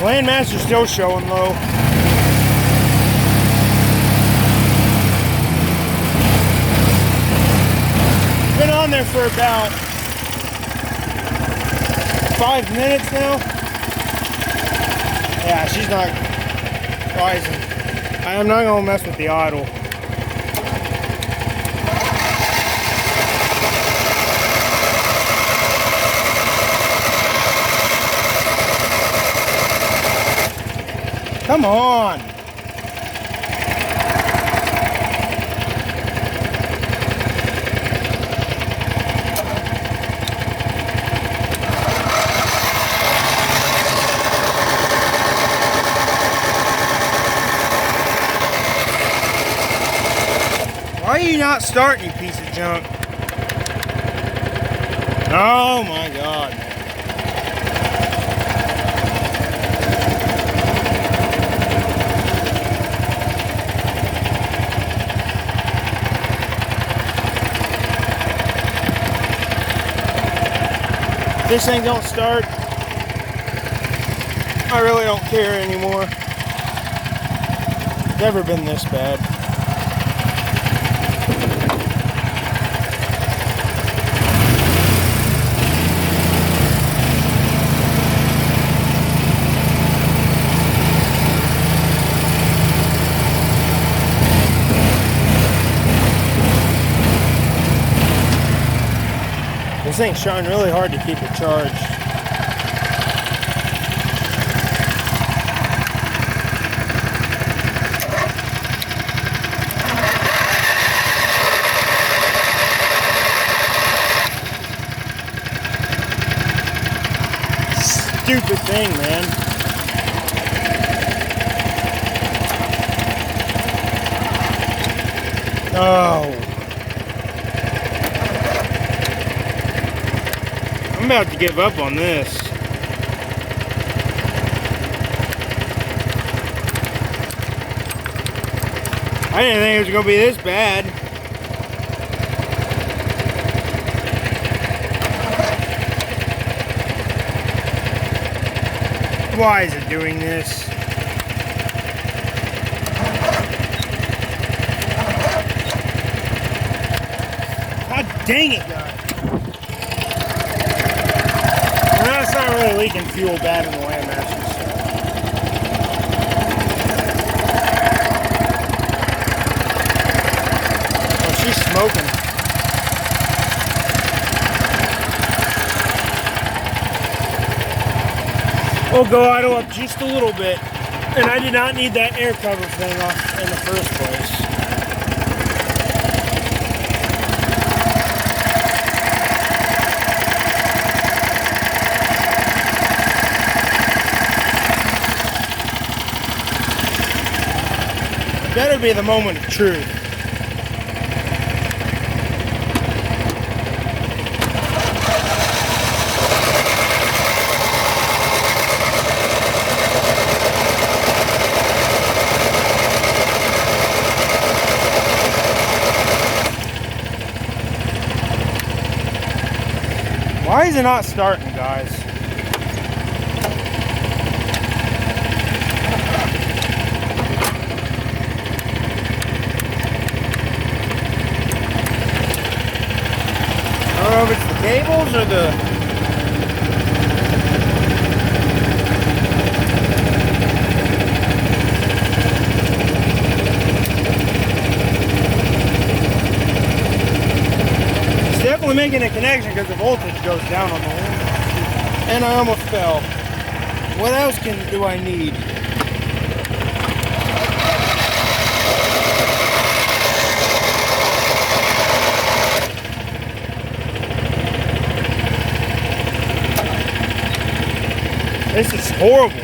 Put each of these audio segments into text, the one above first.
Landmaster's still showing low. Been on there for about 5 minutes now. Yeah, she's not rising. I'm not gonna mess with the idle. Come on. Why are you not starting, you piece of junk? Oh my God. This thing don't start, I really don't care anymore. Never been this bad. This thing's trying really hard to keep it charged. Stupid thing, man. Oh. I'm about to give up on this. I didn't think it was going to be this bad. Why is it doing this? God dang it, guys. Well, it's not really leaking fuel bad in the Landmaster. Oh, she's smoking. We'll go idle up just a little bit. And I did not need that air cover thing off in the first place. Better be the moment of truth. Why is it not starting, guys? I don't know if it's the cables or the... It's definitely making a connection because the voltage goes down on the whole. And I almost fell. What else do I need? This is horrible.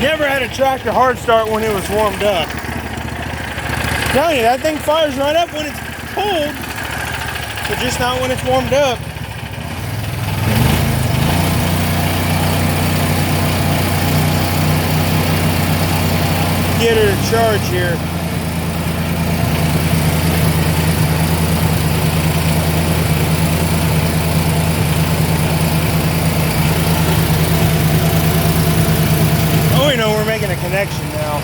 Never had a tractor hard start when it was warmed up. I'm telling you, that thing fires right up when it's cold, but just not when it's warmed up. Get her to charge here. a connection now.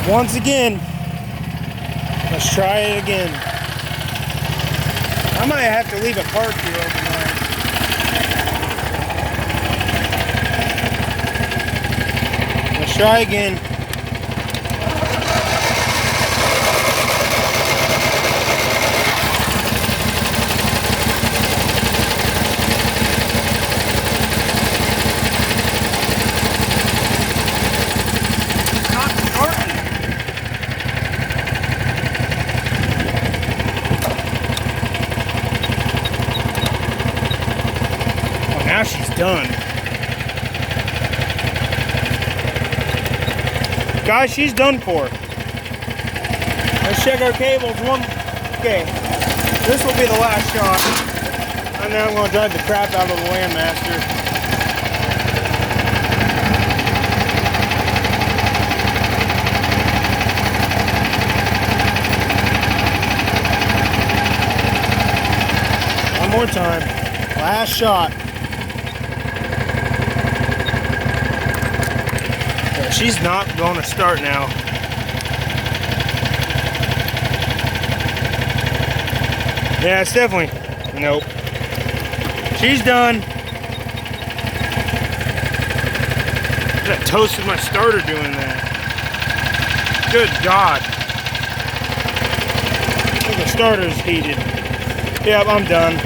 Once again, let's try it again. I might have to leave a park here overnight. Let's try again. Now she's done. Guys, she's done for. Let's check our cables. Okay, this will be the last shot. And then I'm going to drive the crap out of the Landmaster. One more time. Last shot. She's not going to start now. Yeah, it's definitely, nope. She's done. I toasted my starter doing that. Good God. I think the starter's heated. Yep, I'm done.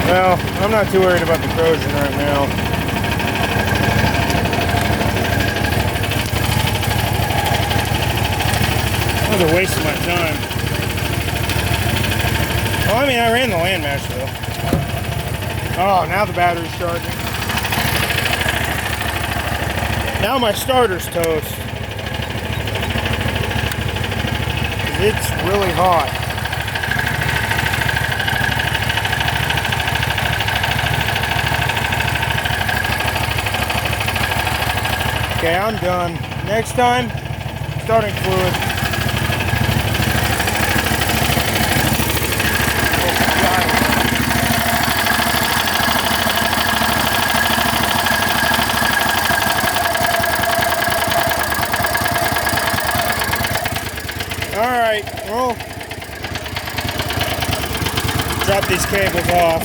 Well, I'm not too worried about the corrosion right now. That was a waste of my time. Well, I mean, I ran the Landmaster though. Oh, now the battery's charging. Now my starter's toast. It's really hot. Okay, I'm done. Next time, starting fluid. Alright, well, drop these cables off.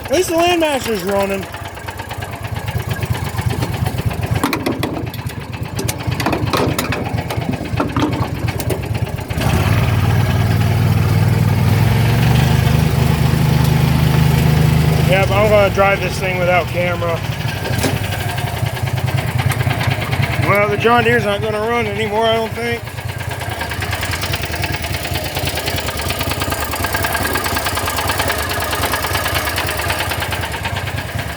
At least the Landmaster's running. Yep, I'm going to drive this thing without camera. Well, the John Deere's not going to run anymore, I don't think.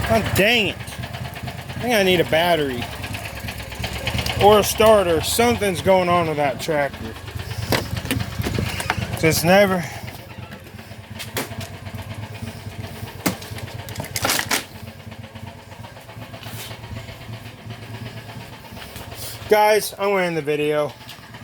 Oh, dang it. I think I need a battery. Or a starter. Something's going on with that tractor. Just never... Guys, I'm going to end the video.